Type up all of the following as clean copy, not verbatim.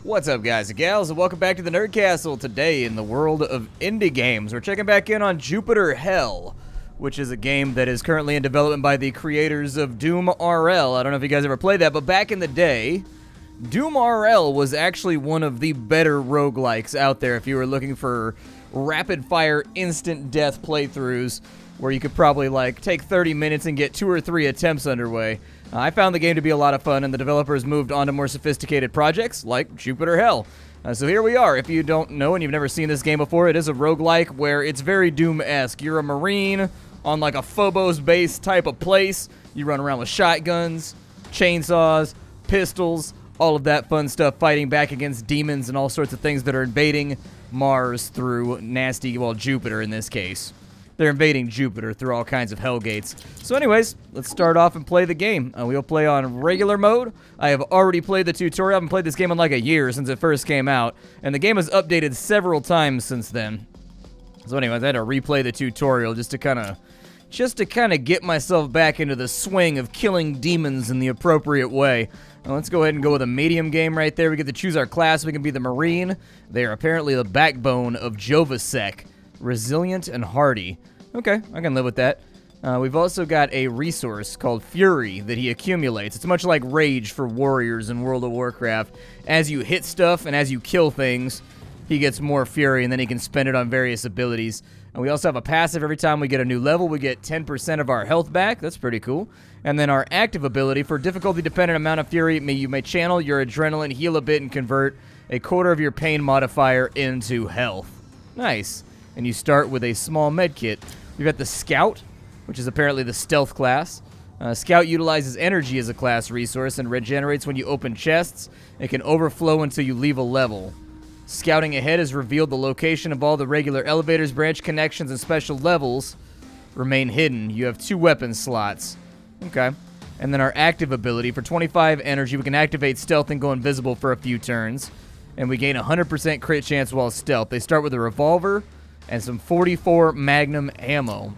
What's up, guys and gals, and welcome back to the Nerd Castle. Today, in the world of indie games, we're checking back in on Jupiter Hell, which is a game that is currently in development by the creators of Doom RL. I don't know if you guys ever played that, but back in the day, Doom RL was actually one of the better roguelikes out there if you were looking for rapid-fire, instant death playthroughs where you could probably, take 30 minutes and get 2 or 3 attempts underway. I found the game to be a lot of fun, and the developers moved on to more sophisticated projects like Jupiter Hell. So here we are. If you don't know and you've never seen this game before, it is a roguelike where it's very Doom-esque. You're a Marine on a Phobos base type of place. You run around with shotguns, chainsaws, pistols, all of that fun stuff, fighting back against demons and all sorts of things that are invading Mars through Jupiter in this case. They're invading Jupiter through all kinds of hellgates. So anyways, let's start off and play the game. We'll play on regular mode. I have already played the tutorial. I haven't played this game in a year since it first came out, and the game has updated several times since then. So anyways, I had to replay the tutorial just to kind of get myself back into the swing of killing demons in the appropriate way. Now, let's go ahead and go with a medium game right there. We get to choose our class. We can be the Marine. They are apparently the backbone of Jovasek. Resilient and hardy. Okay, I can live with that. We've also got a resource called Fury that he accumulates. It's much like Rage for warriors in World of Warcraft. As you hit stuff and as you kill things, he gets more Fury, and then he can spend it on various abilities. And we also have a passive. Every time we get a new level, we get 10% of our health back. That's pretty cool. And then our active ability, for difficulty-dependent amount of Fury, you may channel your adrenaline, heal a bit, and convert a quarter of your pain modifier into health. Nice. And you start with a small med kit. You've got the Scout, which is apparently the stealth class. Scout utilizes energy as a class resource and regenerates when you open chests. It can overflow until you leave a level. Scouting ahead has revealed the location of all the regular elevators, branch connections, and special levels remain hidden. You have 2 weapon slots. Okay. And then our active ability, for 25 energy, we can activate stealth and go invisible for a few turns. And we gain 100% crit chance while stealth. They start with a revolver and some 44 Magnum ammo.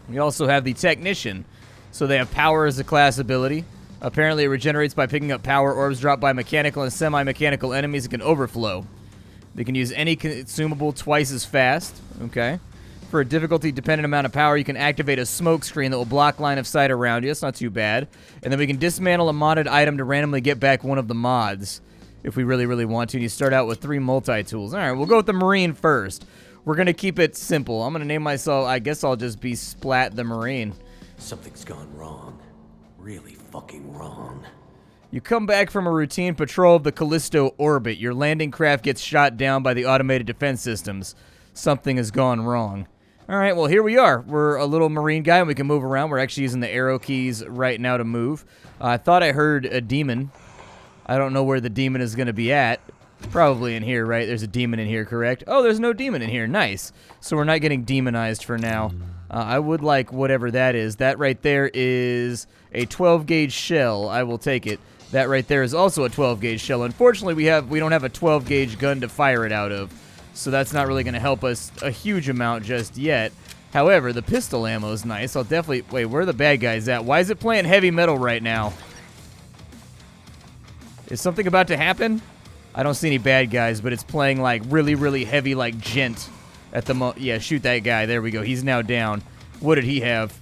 We also have the Technician. So they have power as a class ability. Apparently it regenerates by picking up power orbs dropped by mechanical and semi-mechanical enemies. It can overflow. They can use any consumable twice as fast. Okay. For a difficulty-dependent amount of power, you can activate a smoke screen that will block line of sight around you. That's not too bad. And then we can dismantle a modded item to randomly get back one of the mods if we really, really want to. And you start out with 3 multi-tools. All right, we'll go with the Marine first. We're going to keep it simple. I'm going to name myself, I guess I'll just be Splat the Marine. Something's gone wrong. Really fucking wrong. You come back from a routine patrol of the Callisto orbit. Your landing craft gets shot down by the automated defense systems. Something has gone wrong. All right, well, here we are. We're a little Marine guy, and we can move around. We're actually using the arrow keys right now to move. I thought I heard a demon. I don't know where the demon is going to be at. Probably in here, right? There's a demon in here, correct? Oh, there's no demon in here. Nice. So we're not getting demonized for now. I would like whatever that is. That right there is a 12-gauge shell. I will take it. That right there is also a 12-gauge shell. Unfortunately, we don't have a 12-gauge gun to fire it out of. So that's not really going to help us a huge amount just yet. However, the pistol ammo is nice. I'll definitely... Wait, where are the bad guys at? Why is it playing heavy metal right now? Is something about to happen? I don't see any bad guys, but it's playing really, really heavy gent at the yeah, shoot that guy. There we go. He's now down. What did he have?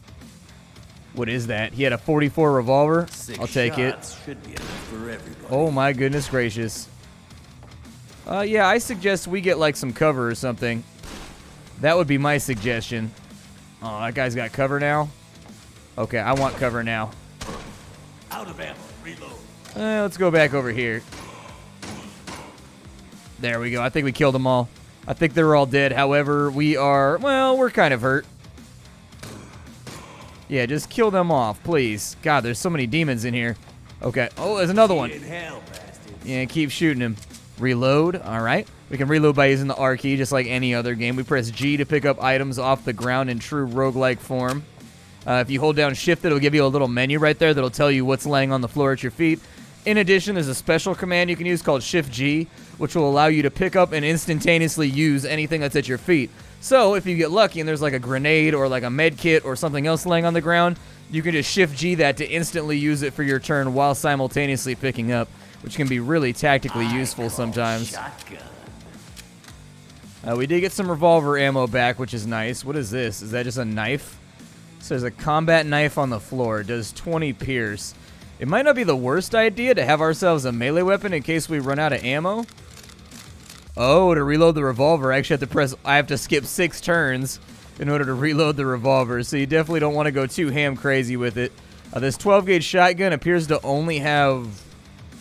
What is that? He had a 44 revolver. I'll take it. Should be enough for everybody. Oh my goodness gracious. Yeah, I suggest we get some cover or something. That would be my suggestion. Oh, that guy's got cover now? Okay, I want cover now. Out of ammo. Reload. Let's go back over here. There we go. I think we killed them all. I think they're all dead. However, we're kind of hurt. Yeah, just kill them off, please. God, there's so many demons in here. Okay. Oh, there's another one. Yeah, keep shooting him. Reload. All right. We can reload by using the R key, just like any other game. We press G to pick up items off the ground in true roguelike form. If you hold down Shift, it'll give you a little menu right there that'll tell you what's laying on the floor at your feet. In addition, there's a special command you can use called Shift-G, which will allow you to pick up and instantaneously use anything that's at your feet. So, if you get lucky and there's a grenade or a med kit or something else laying on the ground, you can just Shift-G that to instantly use it for your turn while simultaneously picking up. which can be really tactically useful sometimes. Shotgun. We did get some revolver ammo back, which is nice. What is this? Is that just a knife? So there's a combat knife on the floor. It does 20 pierce. It might not be the worst idea to have ourselves a melee weapon in case we run out of ammo. Oh, to reload the revolver, I actually have to skip 6 turns in order to reload the revolver. So you definitely don't want to go too ham crazy with it. This 12-gauge shotgun appears to only have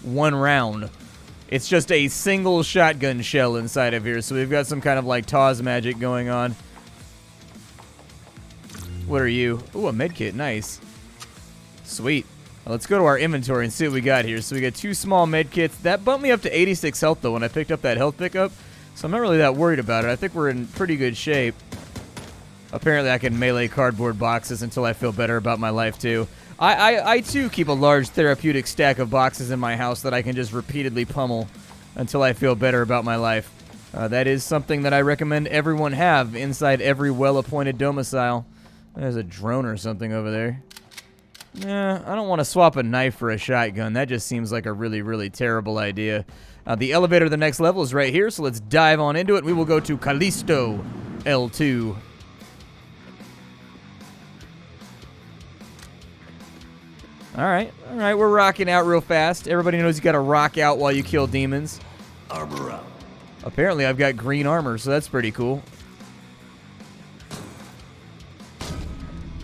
1 round. It's just a single shotgun shell inside of here, so we've got some kind of like Taw's magic going on. What are you? Ooh, a medkit, nice. Sweet. Well, let's go to our inventory and see what we got here. So we got 2 small medkits. That bumped me up to 86 health though when I picked up that health pickup, so I'm not really that worried about it. I think we're in pretty good shape. Apparently I can melee cardboard boxes until I feel better about my life too. I too keep a large therapeutic stack of boxes in my house that I can just repeatedly pummel until I feel better about my life. That is something that I recommend everyone have inside every well-appointed domicile. There's a drone or something over there. Nah, I don't want to swap a knife for a shotgun. That just seems like a really, really terrible idea. The elevator to the next level is right here, so let's dive on into it. We will go to Callisto L2. All right, we're rocking out real fast. Everybody knows you got to rock out while you kill demons. Armor up. Apparently, I've got green armor, so that's pretty cool.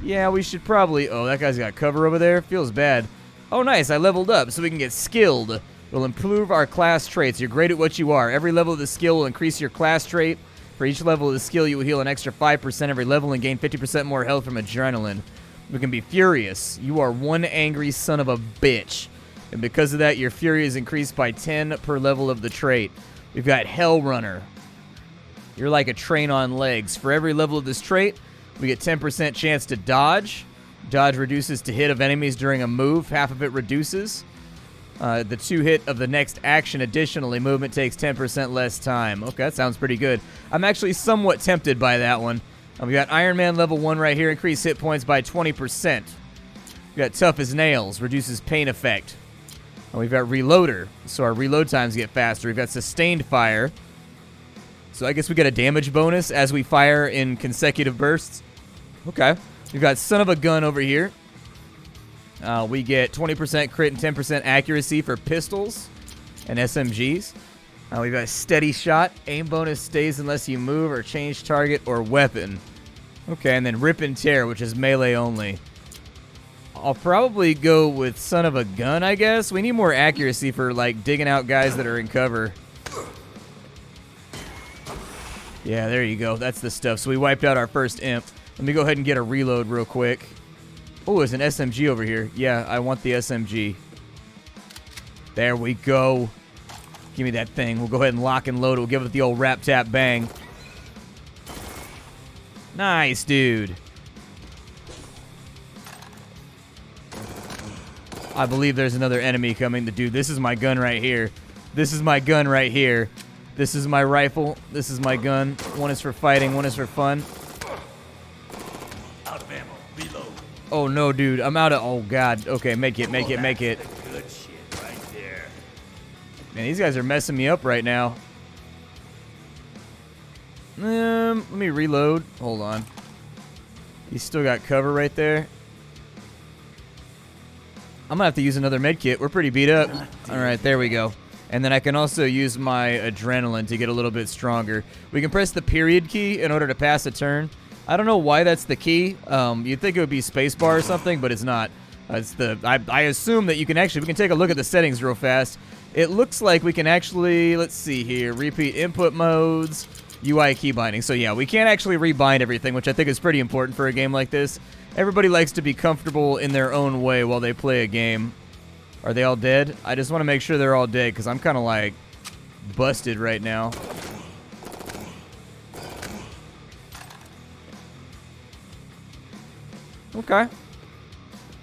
Yeah, we should probably... Oh, that guy's got cover over there. Feels bad. Oh, nice. I leveled up, so we can get skilled. We'll improve our class traits. You're great at what you are. Every level of the skill will increase your class trait. For each level of the skill, you will heal an extra 5% every level and gain 50% more health from adrenaline. We can be furious. You are one angry son of a bitch. And because of that, your fury is increased by 10 per level of the trait. We've got Hell Runner. You're like a train on legs. For every level of this trait, we get 10% chance to dodge. Dodge reduces to hit of enemies during a move. Half of it reduces. The 2 hit of the next action. Additionally, movement takes 10% less time. Okay, that sounds pretty good. I'm actually somewhat tempted by that one. We got Iron Man level 1 right here. Increase hit points by 20%. We got Tough as Nails. Reduces pain effect. And we've got Reloader. So our reload times get faster. We've got Sustained Fire. So I guess we get a damage bonus as we fire in consecutive bursts. Okay. We've got Son of a Gun over here. We get 20% crit and 10% accuracy for pistols and SMGs. We've got Steady Shot. Aim bonus stays unless you move or change target or weapon. Okay, and then Rip and Tear, which is melee only. I'll probably go with Son of a Gun, I guess. We need more accuracy for, like, digging out guys that are in cover. Yeah, there you go. That's the stuff. So we wiped out our first imp. Let me go ahead and get a reload real quick. Oh, there's an SMG over here. Yeah, I want the SMG. There we go. Give me that thing. We'll go ahead and lock and load it. We'll give it the old rap tap bang. Nice, dude. I believe there's another enemy coming. Dude, this is my gun right here. This is my gun right here. This is my rifle. This is my gun. One is for fighting. One is for fun. Out of ammo. Reload. Oh, no, dude. I'm out of... Oh, God. Okay, make it, make it, make it. Good shit right there. Man, these guys are messing me up right now. Let me reload. Hold on. He's still got cover right there. I'm gonna have to use another med kit. We're pretty beat up. All right, there we go. And then I can also use my adrenaline to get a little bit stronger. We can press the period key in order to pass a turn. I don't know why that's the key. You'd think it would be spacebar or something, but it's not. It's the. I assume that you can actually. We can take a look at the settings real fast. It looks like we can actually. Let's see here. Repeat input modes. UI key binding. So yeah, we can't actually rebind everything, which I think is pretty important for a game like this. Everybody likes to be comfortable in their own way while they play a game. Are they all dead? I just want to make sure they're all dead because I'm kind of like busted right now. Okay.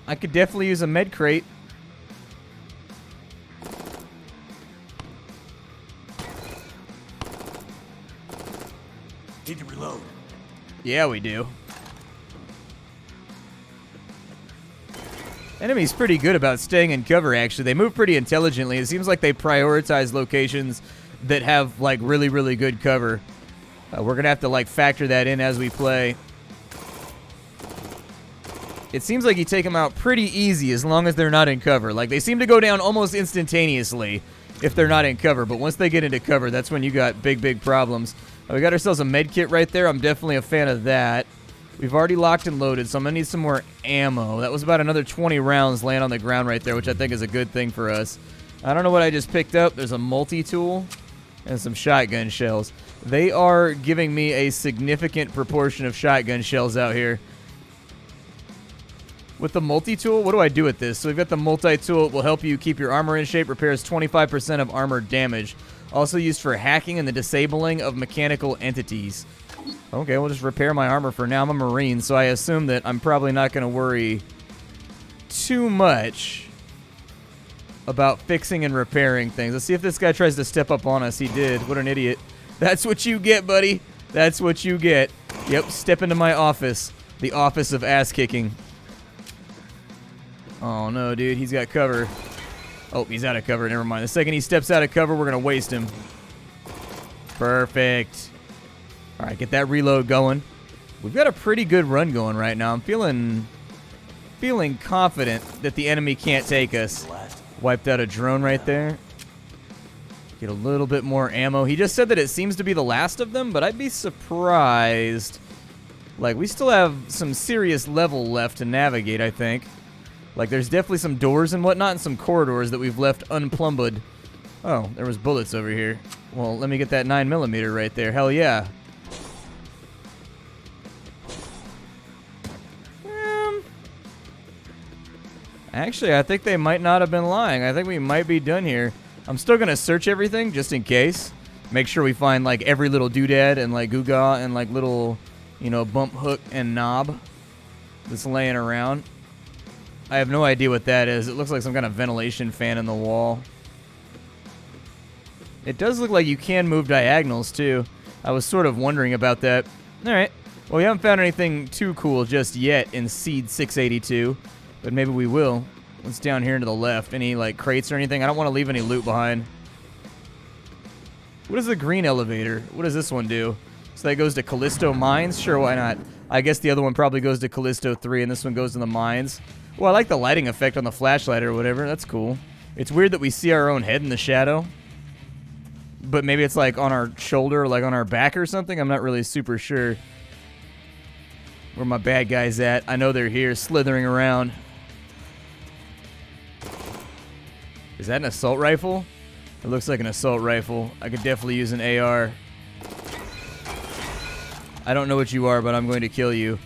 I could definitely use a med crate. Need to reload. Yeah, we do. Enemy's pretty good about staying in cover, actually. They move pretty intelligently. It seems like they prioritize locations that have, like, really, really good cover. We're going to have to, like, factor that in as we play. It seems like you take them out pretty easy as long as they're not in cover. Like, they seem to go down almost instantaneously if they're not in cover. But once they get into cover, that's when you got big, big problems. We got ourselves a med kit right there. I'm definitely a fan of that. We've already locked and loaded, so I'm going to need some more ammo. That was about another 20 rounds laying on the ground right there, which I think is a good thing for us. I don't know what I just picked up. There's a multi-tool and some shotgun shells. They are giving me a significant proportion of shotgun shells out here. With the multi-tool, what do I do with this? So we've got the multi-tool. It will help you keep your armor in shape, repairs 25% of armor damage. Also used for hacking and the disabling of mechanical entities. Okay, we'll just repair my armor for now. I'm a Marine, so I assume that I'm probably not going to worry too much about fixing and repairing things. Let's see if this guy tries to step up on us. He did. What an idiot. That's what you get, buddy. That's what you get. Yep, step into my office. The office of ass kicking. Oh, no, dude. He's got cover. Oh, he's out of cover. Never mind. The second he steps out of cover, we're going to waste him. Perfect. All right, get that reload going. We've got a pretty good run going right now. I'm feeling confident that the enemy can't take us. Wiped out a drone right there. Get a little bit more ammo. He just said that it seems to be the last of them, but I'd be surprised. Like, we still have some serious level left to navigate, I think. Like, there's definitely some doors and whatnot and some corridors that we've left unplumbed. Oh, there was bullets over here. Well, let me get that 9mm right there. Hell yeah. Actually, I think they might not have been lying. I think we might be done here. I'm still going to search everything just in case. Make sure we find, like, every little doodad and, like, gewgaw and, like, little, you know, bump hook and knob that's laying around. I have no idea what that is. It looks like some kind of ventilation fan in the wall. It does look like you can move diagonals, too. I was sort of wondering about that. All right. Well, we haven't found anything too cool just yet in Seed 682. But maybe we will. What's down here to the left? Any, like, crates or anything? I don't want to leave any loot behind. What is the green elevator? What does this one do? So that goes to Callisto Mines? Sure, why not? I guess the other one probably goes to Callisto 3, and this one goes to the mines. Well, I like the lighting effect on the flashlight or whatever. That's cool. It's weird that we see our own head in the shadow. But maybe it's, like, on our shoulder or, like, on our back or something. I'm not really super sure where my bad guys at. I know they're here, slithering around. Is that an assault rifle? It looks like an assault rifle. I could definitely use an AR. I don't know what you are, but I'm going to kill you.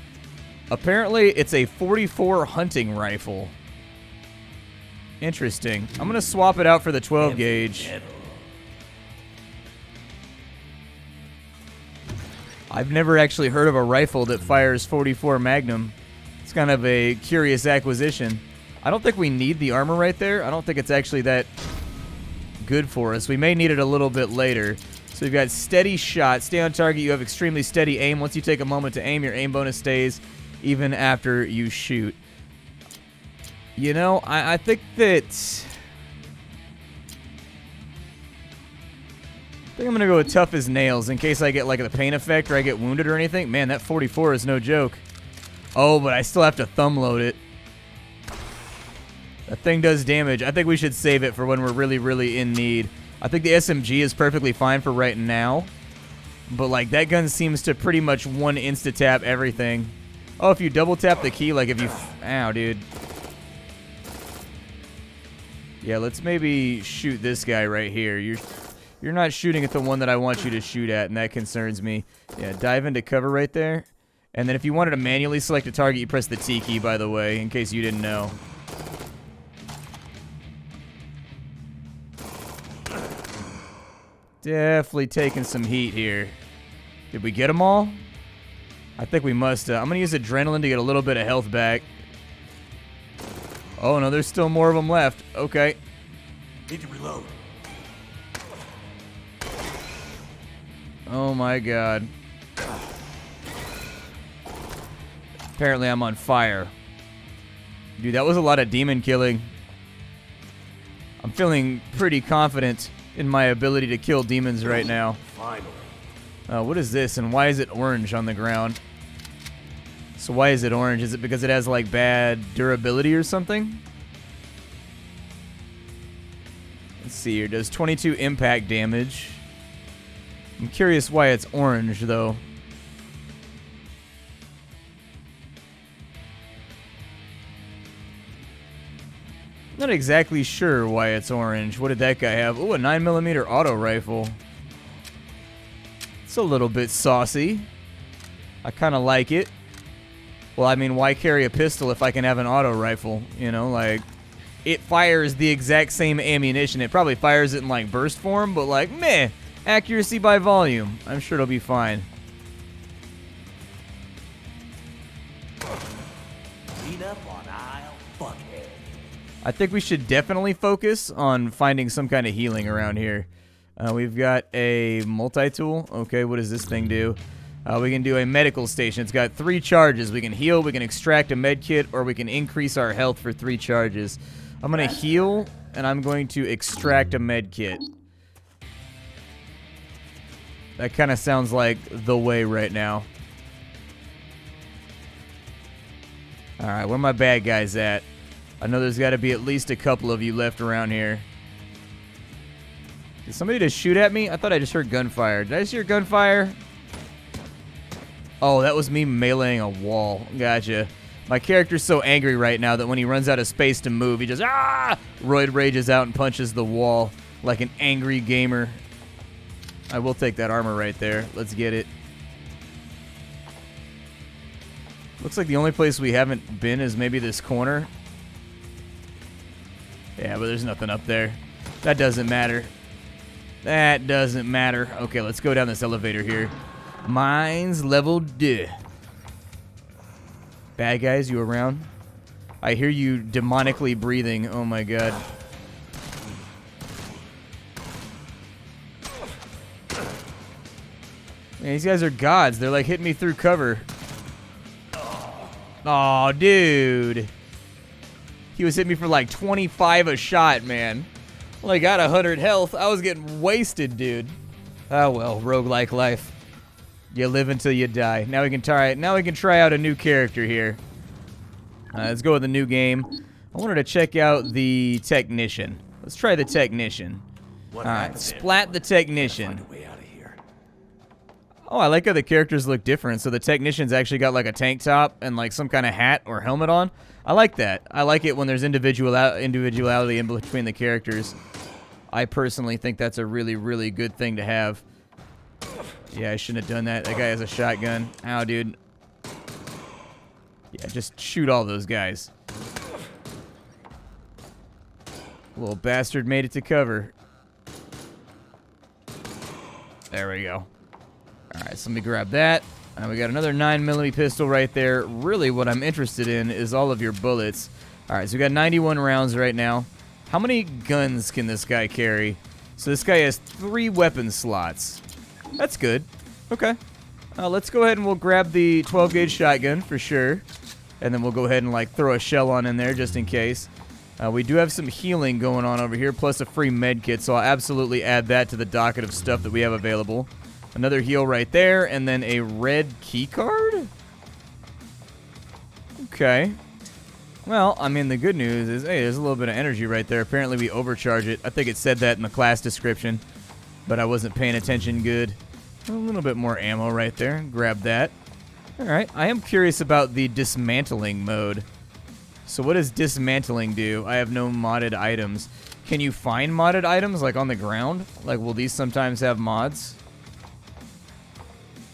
Apparently, it's a 44 hunting rifle. Interesting. I'm going to swap it out for the 12 gauge. I've never actually heard of a rifle that fires 44 Magnum. It's kind of a curious acquisition. I don't think we need the armor right there. I don't think it's actually that good for us. We may need it a little bit later. So we've got steady shot. Stay on target. You have extremely steady aim. Once you take a moment to aim, your aim bonus stays even after you shoot. You know, I think that... I think I'm going to go with tough as nails in case I get like the pain effect or I get wounded or anything. Man, that 44 is no joke. Oh, but I still have to thumb load it. That thing does damage. I think we should save it for when we're really, really in need. I think the SMG is perfectly fine for right now. But, like, that gun seems to pretty much one insta-tap everything. Oh, if you double-tap the key, like if you... Ow, dude. Yeah, let's maybe shoot this guy right here. You're not shooting at the one that I want you to shoot at, and that concerns me. Yeah, dive into cover right there. And then if you wanted to manually select a target, you press the T key, by the way, in case you didn't know. Definitely taking some heat here. Did we get them all? I think we must. I'm going to use adrenaline to get a little bit of health back. Oh, no, there's still more of them left. Okay. Need to reload. Oh, my God. Apparently, I'm on fire. Dude, that was a lot of demon killing. I'm feeling pretty confident in my ability to kill demons right now. Finally. What is this, and why is it orange on the ground? So why is it orange? Is it because it has, like, bad durability or something? Let's see here. Does 22 impact damage. I'm curious why it's orange, though. Not exactly sure why it's orange. What did that guy have? Ooh, a 9mm auto rifle. It's a little bit saucy. I kind of like it. Well, I mean, why carry a pistol if I can have an auto rifle? You know, like, it fires the exact same ammunition. It probably fires it in, like, burst form, but, like, meh. Accuracy by volume. I'm sure it'll be fine. Clean up on aisle fuckhead. I think we should definitely focus on finding some kind of healing around here. We've got a multi-tool. Okay, what does this thing do? We can do a medical station. It's got 3 charges. We can heal, we can extract a med kit, or we can increase our health for 3 charges. I'm going to heal, and I'm going to extract a med kit. That kind of sounds like the way right now. Alright, where are my bad guys at? I know there's got to be at least a couple of you left around here. Did somebody just shoot at me? I thought I just heard gunfire. Did I just hear gunfire? Oh, that was me meleeing a wall. Gotcha. My character's so angry right now that when he runs out of space to move, he just roid rages out and punches the wall like an angry gamer. I will take that armor right there. Let's get it. Looks like the only place we haven't been is maybe this corner. Yeah, but there's nothing up there. That doesn't matter. That doesn't matter. Okay, let's go down this elevator here. Mines level D. Bad guys, you around? I hear you demonically breathing. Oh my god. Man, these guys are gods. They're like hitting me through cover. Oh, dude. He was hitting me for like 25 a shot, man. Well, I got 100 health. I was getting wasted, dude. Oh well, roguelike life. You live until you die. Now we can try out a new character here. Let's go with a new game. I wanted to check out the technician. Let's try the technician. Alright, Splat the technician. Oh, I like how the characters look different. So the technician's actually got like a tank top and like some kind of hat or helmet on. I like that. I like it when there's individuality in between the characters. I personally think that's a really, really good thing to have. Yeah, I shouldn't have done that. That guy has a shotgun. Ow, dude. Yeah, just shoot all those guys. Little bastard made it to cover. There we go. Alright, so let me grab that. We got another 9mm pistol right there. Really, what I'm interested in is all of your bullets. Alright, so we got 91 rounds right now. How many guns can this guy carry? So this guy has 3 weapon slots. That's good. Okay. Let's go ahead and we'll grab the 12-gauge shotgun for sure. And then we'll go ahead and like throw a shell on in there just in case. We do have some healing going on over here, plus a free med kit, so I'll absolutely add that to the docket of stuff that we have available. Another heal right there, and then a red key card? Okay. Well, I mean, the good news is, hey, there's a little bit of energy right there. Apparently we overcharge it. I think it said that in the class description, but I wasn't paying attention good. A little bit more ammo right there. Grab that. Alright, I am curious about the dismantling mode. So what does dismantling do? I have no modded items. Can you find modded items, like on the ground? Like, will these sometimes have mods?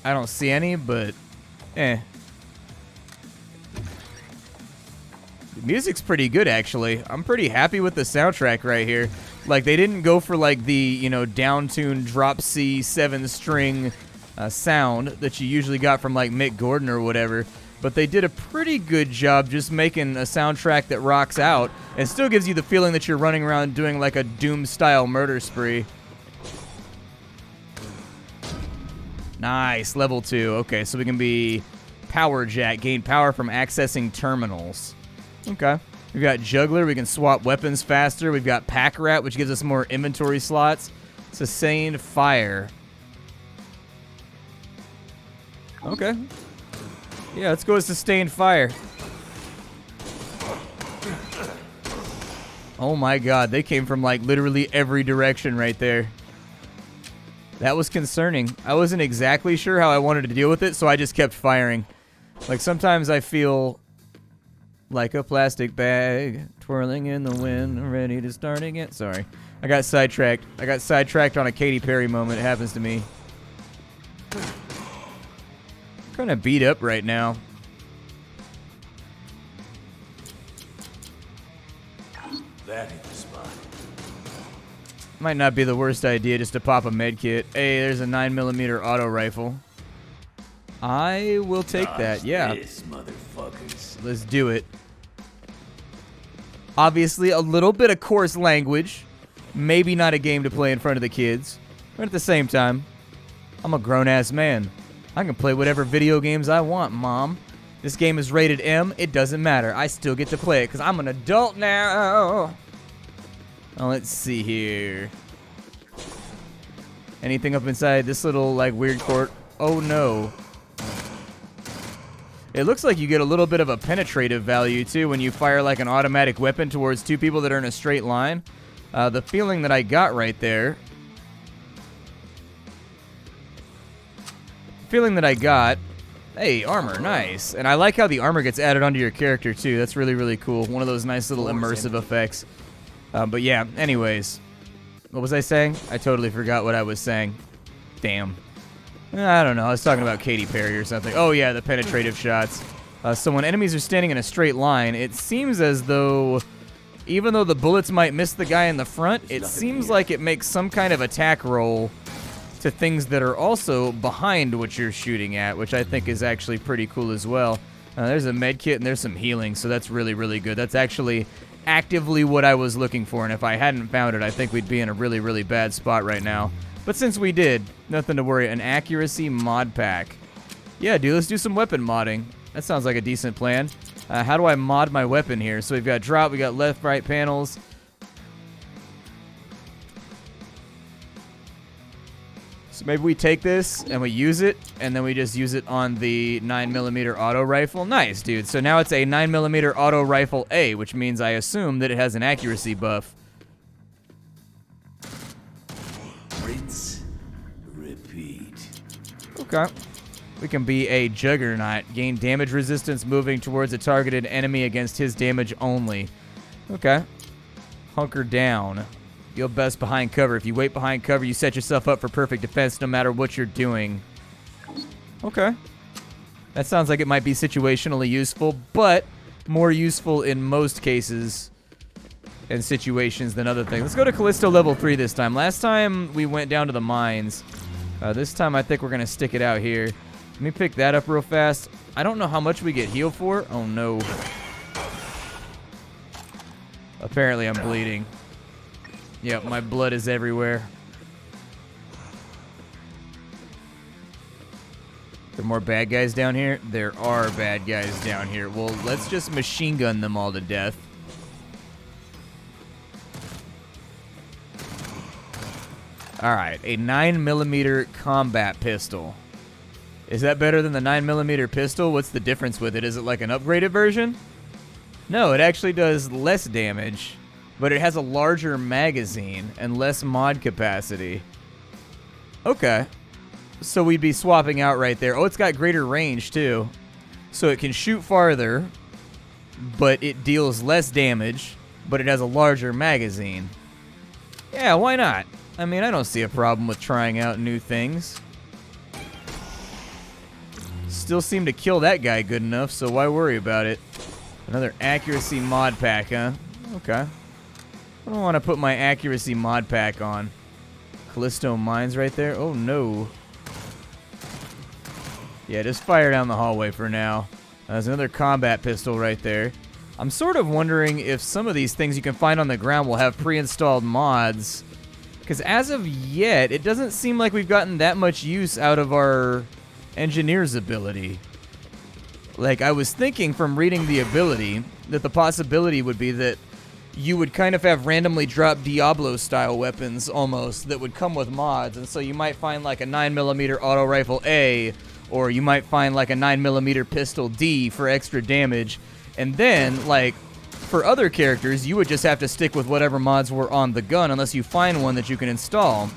I don't see any, but The music's pretty good, actually. I'm pretty happy with the soundtrack right here. Like, they didn't go for, like, the, you know, down-tuned drop C 7-string sound that you usually got from, like, Mick Gordon or whatever. But they did a pretty good job just making a soundtrack that rocks out and still gives you the feeling that you're running around doing, like, a Doom-style murder spree. Nice, level 2. Okay, so we can be power jack, gain power from accessing terminals. Okay. We've got Juggler. We can swap weapons faster. We've got Pack Rat, which gives us more inventory slots. Sustained Fire. Okay. Yeah, let's go with Sustained Fire. Oh my god, they came from like literally every direction right there. That was concerning. I wasn't exactly sure how I wanted to deal with it, so I just kept firing. Like sometimes I feel like a plastic bag twirling in the wind, ready to start again. Sorry. I got sidetracked. I got sidetracked on a Katy Perry moment. It happens to me. I'm kind of beat up right now. That hit the spot. Might not be the worst idea just to pop a med kit. Hey, there's a 9mm auto rifle. I will take that, yeah. This, motherfuckers. Let's do it. Obviously, a little bit of coarse language. Maybe not a game to play in front of the kids. But at the same time, I'm a grown-ass man. I can play whatever video games I want, Mom. This game is rated M. It doesn't matter. I still get to play it because I'm an adult now. Oh, let's see here. Anything up inside this little, like, weird court? Oh, no. It looks like you get a little bit of a penetrative value, too, when you fire, like, an automatic weapon towards two people that are in a straight line. The feeling that I got right there... Hey, armor, nice. And I like how the armor gets added onto your character, too. That's really, really cool. One of those nice little immersive effects. But yeah, anyways. What was I saying? I totally forgot what I was saying. Damn. I don't know. I was talking about Katy Perry or something. Oh, yeah, the penetrative shots. So when enemies are standing in a straight line, it seems as though, even though the bullets might miss the guy in the front, it seems like it makes some kind of attack roll to things that are also behind what you're shooting at, which I think is actually pretty cool as well. There's a med kit and there's some healing, so that's really, really good. That's actually actively what I was looking for, and if I hadn't found it, I think we'd be in a really, really bad spot right now. But since we did, nothing to worry. An accuracy mod pack. Yeah, dude, let's do some weapon modding. That sounds like a decent plan. How do I mod my weapon here? So we've got drop, we got left, right panels. So maybe we take this and we use it, and then we just use it on the 9mm auto rifle. Nice, dude. So now it's a 9mm auto rifle A, which means I assume that it has an accuracy buff. Rinse, repeat. Okay. We can be a Juggernaut. Gain damage resistance moving towards a targeted enemy against his damage only. Okay. Hunker down. Go best behind cover. If you wait behind cover, you set yourself up for perfect defense no matter what you're doing. Okay. That sounds like it might be situationally useful, but more useful in most cases and situations than other things. Let's go to Callisto level 3 this time. Last time we went down to the mines. This time I think we're going to stick it out here. Let me pick that up real fast. I don't know how much we get healed for. Oh, no. Apparently I'm bleeding. Yep, my blood is everywhere. There more bad guys down here? There are bad guys down here. Well, let's just machine gun them all to death. Alright, a 9mm combat pistol. Is that better than the 9mm pistol? What's the difference with it? Is it like an upgraded version? No, it actually does less damage. But it has a larger magazine and less mod capacity. Okay. So we'd be swapping out right there. Oh, it's got greater range, too. So it can shoot farther, but it deals less damage, but it has a larger magazine. Yeah, why not? I mean, I don't see a problem with trying out new things. Still seem to kill that guy good enough, so why worry about it? Another accuracy mod pack, huh? Okay. I don't want to put my accuracy mod pack on. Callisto Mines right there. Oh, no. Yeah, just fire down the hallway for now. There's another combat pistol right there. I'm sort of wondering if some of these things you can find on the ground will have pre-installed mods. Because as of yet, it doesn't seem like we've gotten that much use out of our engineer's ability. Like, I was thinking from reading the ability that the possibility would be that you would kind of have randomly dropped Diablo-style weapons, almost, that would come with mods. And so you might find, like, a 9mm auto rifle A, or you might find, like, a 9mm pistol D for extra damage. And then, like, for other characters, you would just have to stick with whatever mods were on the gun, unless you find one that you can install.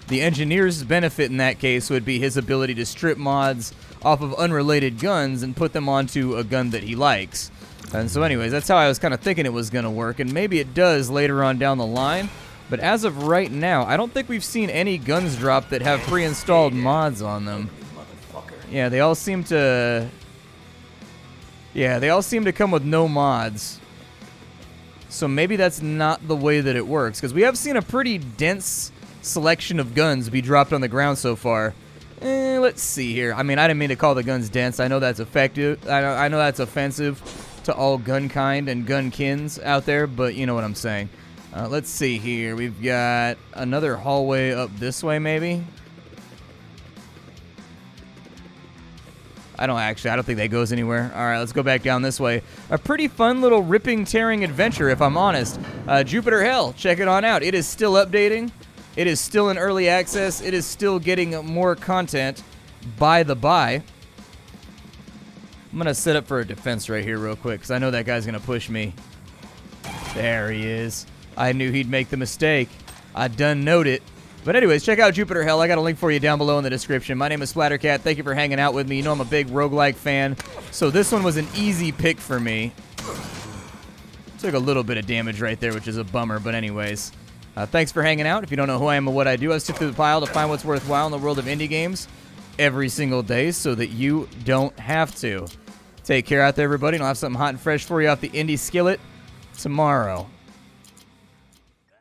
The engineer's benefit in that case would be his ability to strip mods off of unrelated guns and put them onto a gun that he likes. And so anyways, that's how I was kind of thinking it was going to work, and maybe it does later on down the line. But as of right now, I don't think we've seen any guns drop that have pre-installed mods on them. Yeah, they all seem to... Yeah, they all seem to come with no mods. So maybe that's not the way that it works, because we have seen a pretty dense selection of guns be dropped on the ground so far. Let's see here. I mean, I didn't mean to call the guns dense. I know that's effective. I know that's offensive to all gun kind and gunkins out there, but you know what I'm saying. Let's see here. We've got another hallway up this way, maybe. I don't think that goes anywhere. All right, let's go back down this way. A pretty fun little ripping, tearing adventure, if I'm honest. Jupiter Hell, check it on out. It is still updating. It is still in early access. It is still getting more content by the by. I'm going to set up for a defense right here real quick, because I know that guy's going to push me. There he is. I knew he'd make the mistake. I done knowed it. But anyways, check out Jupiter Hell. I got a link for you down below in the description. My name is Splattercat. Thank you for hanging out with me. You know I'm a big roguelike fan, so this one was an easy pick for me. Took a little bit of damage right there, which is a bummer, but anyways. Thanks for hanging out. If you don't know who I am or what I do, I sift through the pile to find what's worthwhile in the world of indie games every single day so that you don't have to. Take care out there, everybody, and I'll have something hot and fresh for you off the indie skillet tomorrow.